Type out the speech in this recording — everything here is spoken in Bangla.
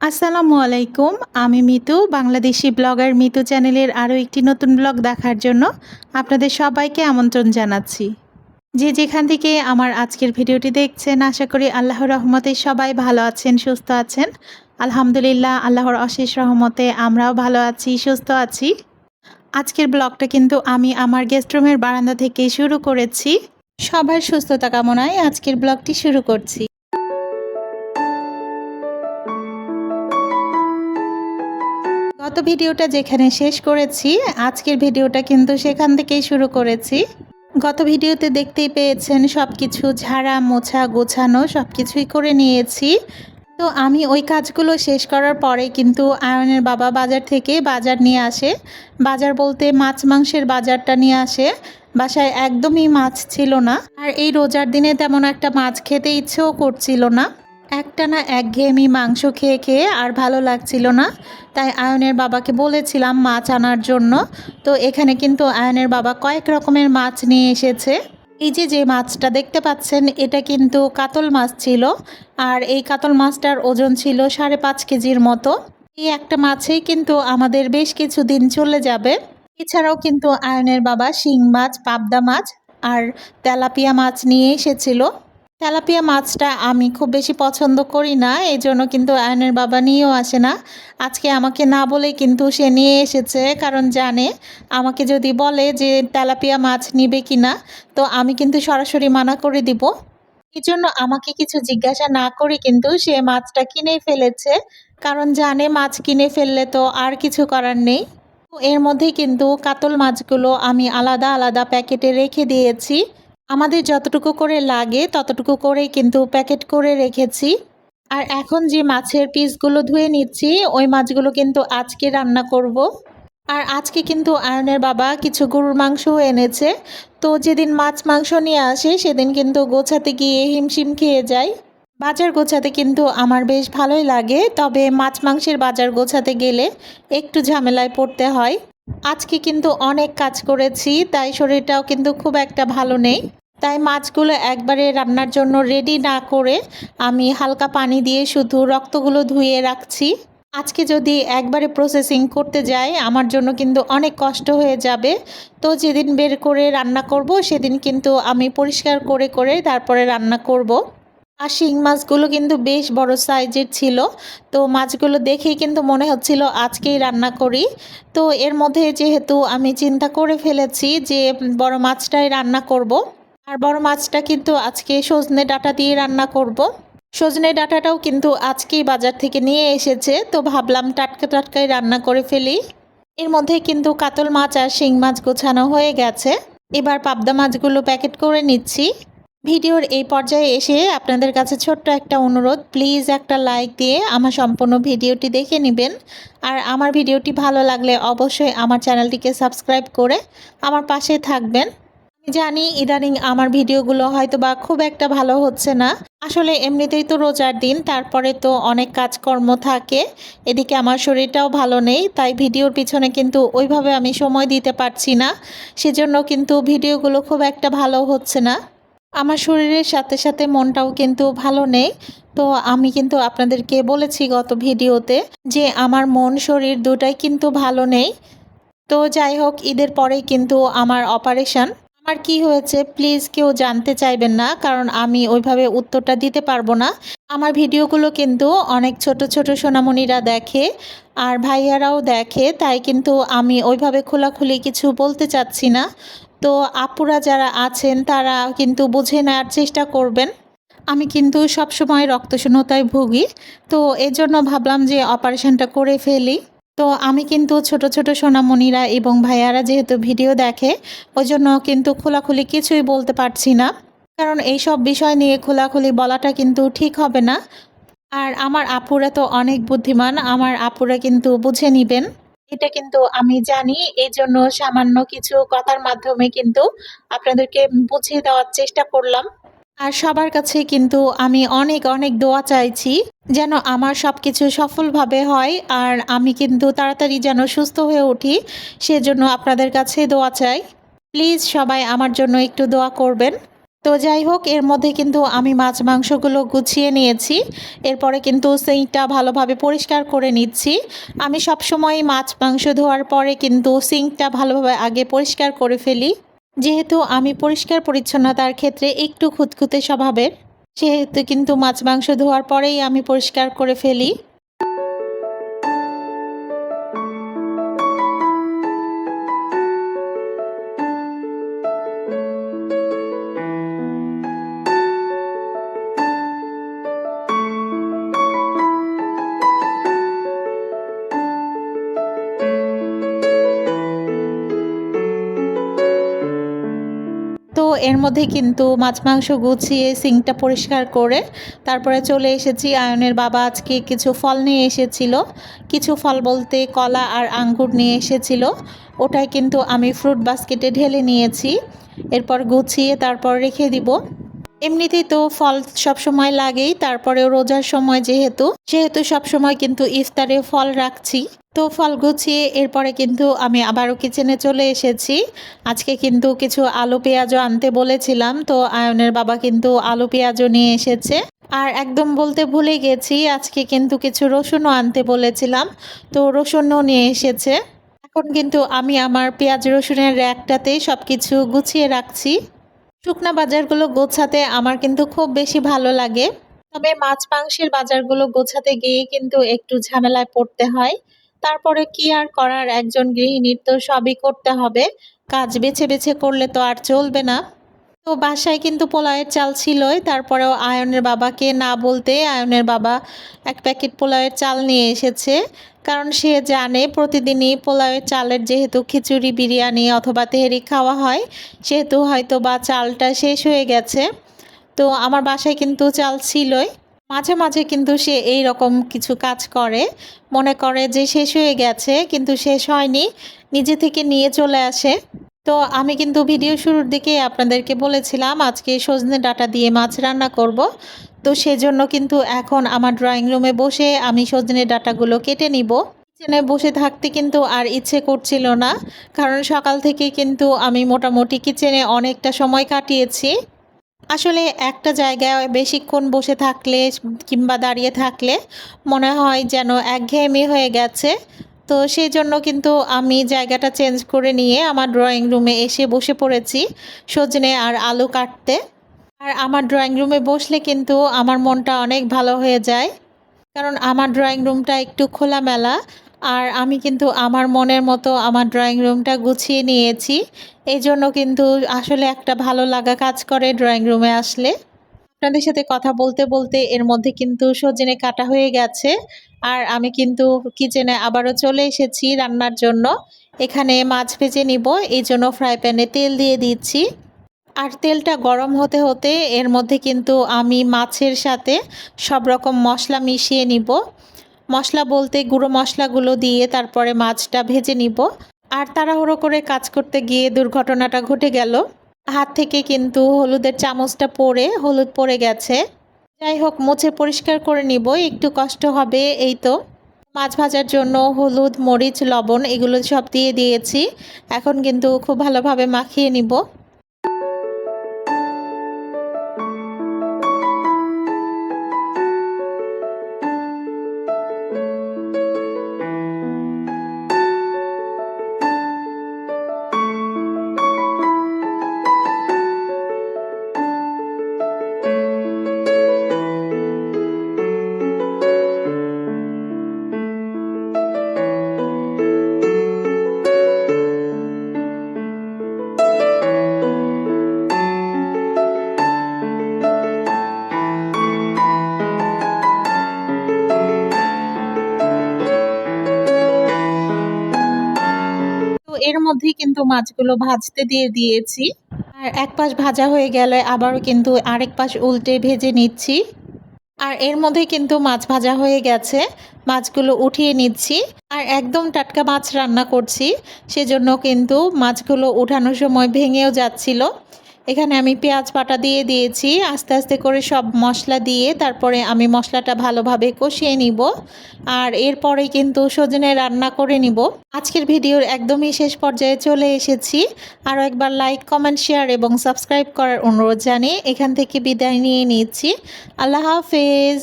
আসসালামু আলাইকুম। আমি মিতু, বাংলাদেশি ব্লগার মিতু চ্যানেলের আরও একটি নতুন ব্লগ দেখার জন্য আপনাদের সবাইকে আমন্ত্রণ জানাচ্ছি। যে যেখান থেকে আমার আজকের ভিডিওটি দেখছেন, আশা করি আল্লাহর রহমতে সবাই ভালো আছেন, সুস্থ আছেন। আলহামদুলিল্লাহ, আল্লাহর অশেষ রহমতে আমরাও ভালো আছি, সুস্থ আছি। আজকের ব্লগটা কিন্তু আমি আমার গেস্ট রুমের বারান্দা থেকেই শুরু করেছি। সবার সুস্থতা কামনায় আজকের ব্লগটি শুরু করছি। গত ভিডিওটা যেখানে শেষ করেছি, আজকের ভিডিওটা কিন্তু সেখান থেকেই শুরু করেছি। গত ভিডিওতে দেখতেই পেয়েছেন সব কিছু ঝাড়া মোছা গোছানো সব কিছুই করে নিয়েছি। তো আমি ওই কাজগুলো শেষ করার পরে কিন্তু আয়নের বাবা বাজার থেকে বাজার নিয়ে আসে। বাজার বলতে মাছ মাংসের বাজারটা নিয়ে আসে। বাসায় একদমই মাছ ছিল না, আর এই রোজার দিনে তেমন একটা মাছ খেতে ইচ্ছেও করছিল না। একটানা একঘেয়েমি মাংস খেয়ে খেয়ে আর ভালো লাগছিল না, তাই আয়নের বাবাকে বলেছিলাম মাছ আনার জন্য। তো এখানে কিন্তু আয়নের বাবা কয়েক রকমের মাছ নিয়ে এসেছে। এই যে মাছটা দেখতে পাচ্ছেন, এটা কিন্তু কাতল মাছ ছিল, আর এই কাতল মাছটার ওজন ছিল 5.5 কেজির মতো। এই একটা মাছেই কিন্তু আমাদের বেশ কিছুদিন চলে যাবে। এছাড়াও কিন্তু আয়নের বাবা শিং মাছ, পাবদা মাছ আর তেলাপিয়া মাছ নিয়ে এসেছিল। তেলাপিয়া মাছটা আমি খুব বেশি পছন্দ করি না, এই জন্য কিন্তু আয়নের বাবা নিয়েও আসে না। আজকে আমাকে না বলেই কিন্তু সে নিয়ে এসেছে, কারণ জানে আমাকে যদি বলে যে তেলাপিয়া মাছ নিবে কিনা, তো আমি কিন্তু সরাসরি মানা করে দিব। এই জন্য আমাকে কিছু জিজ্ঞাসা না করে কিন্তু সে মাছটা কিনেই ফেলেছে, কারণ জানে মাছ কিনে ফেললে তো আর কিছু করার নেই। তো এর মধ্যেই কিন্তু কাতল মাছগুলো আমি আলাদা আলাদা প্যাকেটে রেখে দিয়েছি। আমাদের যতটুকু করে লাগে ততটুকু করেই কিন্তু প্যাকেট করে রেখেছি। আর এখন যে মাছের পিসগুলো ধুয়ে নিচ্ছি, ওই মাছগুলো কিন্তু আজকে রান্না করব। আর আজকে কিন্তু আয়নের বাবা কিছু গরুর মাংসও এনেছে। তো যেদিন মাছ মাংস নিয়ে আসে সেদিন কিন্তু গোছাতে গিয়ে হিমশিম খেয়ে যায়। বাজার গোছাতে কিন্তু আমার বেশ ভালোই লাগে, তবে মাছ মাংসের বাজার গোছাতে গেলে একটু ঝামেলায় পড়তে হয়। আজকে কিন্তু অনেক কাজ করেছি, তাই শরীরটাও কিন্তু খুব একটা ভালো নেই। তাই মাছগুলো একবারে রান্নার জন্য রেডি না করে আমি হালকা পানি দিয়ে শুধু রক্তগুলো ধুয়ে রাখছি। আজকে যদি একবারে প্রসেসিং করতে যাই আমার জন্য কিন্তু অনেক কষ্ট হয়ে যাবে। তো যেদিন বের করে রান্না করব সেদিন কিন্তু আমি পরিষ্কার করে করে তারপরে রান্না করব। আর শিং মাছগুলো কিন্তু বেশ বড় সাইজের ছিল। তো মাছগুলো দেখেই কিন্তু মনে হচ্ছিল আজকেই রান্না করি। তো এর মধ্যে যেহেতু আমি চিন্তা করে ফেলেছি যে বড় মাছটাই রান্না করব। আর বড় মাছটা কিন্তু আজকে সজনে ডাঁটা দিয়ে রান্না করব। সজনে ডাঁটাটাও কিন্তু আজকেই বাজার থেকে নিয়ে এসেছে, তো ভাবলাম টাটকা টাটকাই রান্না করে ফেলি। এর মধ্যে কিন্তু কাতল মাছ আর শিং মাছ গোছানো হয়ে গেছে। এবার পাবদা মাছগুলো প্যাকেট করে নিচ্ছি। ভিডিওর এই পর্যায়ে এসে আপনাদের কাছে ছোট্ট একটা অনুরোধ, প্লিজ একটা লাইক দিয়ে আমার সম্পূর্ণ ভিডিওটি দেখে নেবেন। আর আমার ভিডিওটি ভালো লাগলে অবশ্যই আমার চ্যানেলটিকে সাবস্ক্রাইব করে আমার পাশে থাকবেন। জানি ইদানিং আমার ভিডিওগুলো হয়তো বা খুব একটা ভালো হচ্ছে না। আসলে এমনিতেই তো রোজার দিন, তারপরে তো অনেক কাজকর্ম থাকে, এদিকে আমার শরীরটাও ভালো নেই, তাই ভিডিওর পিছনে কিন্তু ওইভাবে আমি সময় দিতে পারছি না। সেজন্য কিন্তু ভিডিওগুলো খুব একটা ভালো হচ্ছে না। আমার শরীরের সাথে সাথে মনটাও কিন্তু ভালো নেই। তো আমি কিন্তু আপনাদেরকে বলেছি গত ভিডিওতে যে আমার মন শরীর দুটাই কিন্তু ভালো নেই। তো যাই হোক, ঈদের পরেই কিন্তু আমার অপারেশন। আমার কি হয়েছে প্লিজ কেউ জানতে চাইবেন না, কারণ আমি ওইভাবে উত্তরটা দিতে পারবো না। আমার ভিডিওগুলো কিন্তু অনেক ছোট ছোট সোনামণিরা দেখে, আর ভাইয়ারাও দেখে, তাই কিন্তু আমি ওইভাবে খোলাখুলি কিছু বলতে চাচ্ছি না। তো আপুরা যারা আছেন তারা কিন্তু বুঝে নেওয়ার চেষ্টা করবেন। আমি কিন্তু সবসময় রক্তশূন্যতায় ভুগি, তো এজন্য ভাবলাম যে অপারেশনটা করে ফেলি। তো আমি কিন্তু ছোট ছোট সোনামণিরা এবং ভাইয়ারা যেহেতু ভিডিও দেখে, ওই জন্য কিন্তু খোলাখুলি কিছুই বলতে পারছি না, কারণ এই সব বিষয় নিয়ে খোলাখুলি বলাটা কিন্তু ঠিক হবে না। আর আমার আপুরা তো অনেক বুদ্ধিমান, আমার আপুরা কিন্তু বুঝে নিবেন, এটা কিন্তু আমি জানি। এই জন্য সামান্য কিছু কথার মাধ্যমে কিন্তু আপনাদেরকে বুঝিয়ে দেওয়ার চেষ্টা করলাম। আর সবার কাছে কিন্তু আমি অনেক অনেক দোয়া চাইছি যেন আমার সব কিছু সফলভাবে হয়, আর আমি কিন্তু তাড়াতাড়ি যেন সুস্থ হয়ে উঠি, সেজন্য আপনাদের কাছে দোয়া চাই। প্লিজ সবাই আমার জন্য একটু দোয়া করবেন। তো যাই হোক, এর মধ্যে কিন্তু আমি মাছ মাংসগুলো গুছিয়ে নিয়েছি। এরপরে কিন্তু সিঙ্কটা ভালোভাবে পরিষ্কার করে নিচ্ছি। আমি সবসময় মাছ মাংস ধোয়ার পরে কিন্তু সিঙ্কটা ভালোভাবে আগে পরিষ্কার করে ফেলি। যেহেতু আমি পরিষ্কার পরিচ্ছন্নতার ক্ষেত্রে একটু খুঁতখুঁতে স্বভাবের, সেহেতু কিন্তু মাছ মাংস ধোয়ার পরেই আমি পরিষ্কার করে ফেলি। তো এর মধ্যে কিন্তু মাছ মাংস গুছিয়ে সিঙ্কটা পরিষ্কার করে তারপরে চলে এসেছি। আয়নের বাবা আজকে কিছু ফল নিয়ে এসেছিল। কিছু ফল বলতে কলা আর আঙ্গুর নিয়ে এসেছিল। ওটাই কিন্তু আমি ফ্রুট বাস্কেটে ঢেলে নিয়েছি। এরপর গুছিয়ে তারপর রেখে দিব। এমনিতেই তো ফল সবসময় লাগেই, তারপরেও রোজার সময় যেহেতু সেহেতু সবসময় কিন্তু ইফতারে ফল রাখছি। তো ফল গুছিয়ে এরপরে কিন্তু আমি আবারও কিচেনে চলে এসেছি। আজকে কিন্তু কিছু আলু পেঁয়াজও আনতে বলেছিলাম, তো আয়নের বাবা কিন্তু আলু পেঁয়াজও নিয়ে এসেছে। আর একদম বলতে ভুলে গেছি, আজকে কিন্তু কিছু রসুনও আনতে বলেছিলাম, তো রসুনও নিয়ে এসেছে। এখন কিন্তু আমি আমার পেঁয়াজ রসুনের র্যাকটাতেই সব কিছু গুছিয়ে রাখছি। শুকনা বাজারগুলো গোছাতে আমার কিন্তু খুব বেশি ভালো লাগে। তবে মাছ মাংসের বাজারগুলো গোছাতে গিয়ে কিন্তু একটু ঝামেলায় পড়তে হয়। তারপরে কি আর করার, একজন গৃহিণীর তো সবই করতে হবে। কাজ বেছে বেছে করলে তো আর চলবে না। তো বাসায় কিন্তু পোলাওয়ের চাল ছিলই, তারপরেও আয়নের বাবাকে না বলতে আয়নের বাবা এক প্যাকেট পোলাওয়ের চাল নিয়ে এসেছে। কারণ সে জানে প্রতিদিনই পোলাওয়ের চালের যেহেতু খিচুড়ি বিরিয়ানি অথবা তেহেরি খাওয়া হয়, সেহেতু হয়তো বা চালটা শেষ হয়ে গেছে। তো আমার বাসায় কিন্তু চাল ছিলই। মাঝে মাঝে কিন্তু সে এই রকম কিছু কাজ করে, মনে করে যে শেষ হয়ে গেছে কিন্তু শেষ হয়নি, নিজে থেকে নিয়ে চলে আসে। তো আমি কিন্তু ভিডিও শুরুর দিকে আপনাদেরকে বলেছিলাম আজকে সজনে ডাঁটা দিয়ে মাছ রান্না করব। তো সেজন্য কিন্তু এখন আমার ড্রয়িং রুমে বসে আমি সজনে ডাঁটাগুলো কেটে নিব। কিচেনে বসে থাকতে কিন্তু আর ইচ্ছে করছিল না, কারণ সকাল থেকে কিন্তু আমি মোটামুটি কিচেনে অনেকটা সময় কাটিয়েছি। আসলে একটা জায়গায় বেশিক্ষণ বসে থাকলে কিংবা দাঁড়িয়ে থাকলে মনে হয় যেন একঘেয়েমি হয়ে গেছে। তো সেই জন্য কিন্তু আমি জায়গাটা চেঞ্জ করে নিয়ে আমার ড্রয়িং রুমে এসে বসে পড়েছি সজনে আর আলু কাটতে। আর আমার ড্রয়িং রুমে বসলে কিন্তু আমার মনটা অনেক ভালো হয়ে যায়, কারণ আমার ড্রয়িং রুমটা একটু খোলামেলা। আর আমি কিন্তু আমার মনের মতো আমার ড্রয়িং রুমটা গুছিয়ে নিয়েছি। এই জন্য কিন্তু আসলে একটা ভালো লাগা কাজ করে ড্রয়িং রুমে আসলে। আপনাদের সাথে কথা বলতে বলতে এর মধ্যে কিন্তু সজনে কাটা হয়ে গেছে। আর আমি কিন্তু কিচেনে আবারও চলে এসেছি রান্নার জন্য। এখানে মাছ ভেজে নিব, এই জন্য ফ্রাই প্যানে তেল দিয়ে দিচ্ছি। আর তেলটা গরম হতে হতে এর মধ্যে কিন্তু আমি মাছের সাথে সব রকম মশলা মিশিয়ে নিব। মশলা বলতে গুঁড়ো মশলাগুলো দিয়ে তারপরে মাছটা ভেজে নিব। আর তাড়াহুড়ো করে কাজ করতে গিয়ে দুর্ঘটনাটা ঘটে গেল। হাত থেকে কিন্তু হলুদের চামচটা পড়ে হলুদ পড়ে গেছে। যাই হোক, মুছে পরিষ্কার করে নিব, একটু কষ্ট হবে এই তো। মাছ ভাজার জন্য হলুদ মরিচ লবণ এগুলো সব দিয়ে দিয়েছি। এখন কিন্তু খুব ভালোভাবে মাখিয়ে নিব। এর মধ্যেই কিন্তু মাছগুলো ভাজতে দিয়ে দিয়েছি। আর এক পাশ ভাজা হয়ে গেলে আবারও কিন্তু আরেক পাশ উল্টে ভেজে নিচ্ছি। আর এর মধ্যে কিন্তু মাছ ভাজা হয়ে গেছে, মাছগুলো উঠিয়ে নিচ্ছি। আর একদম টাটকা মাছ রান্না করছি, সেজন্য কিন্তু মাছগুলো উঠানোর সময় ভেঙেও যাচ্ছিল। এখানে আমি পেঁয়াজ বাটা দিয়ে দিয়েছি। আস্তে আস্তে করে সব মশলা দিয়ে তারপরে আমি মশলাটা ভালোভাবে কষিয়ে নিব। আর এরপরে কিন্তু সজনে রান্না করে নিব। আজকের ভিডিওর একদমই শেষ পর্যায়ে চলে এসেছি। আরও একবার লাইক, কমেন্ট, শেয়ার এবং সাবস্ক্রাইব করার অনুরোধ জানিয়ে এখান থেকে বিদায় নিয়ে নিচ্ছি। আল্লাহ হাফেজ।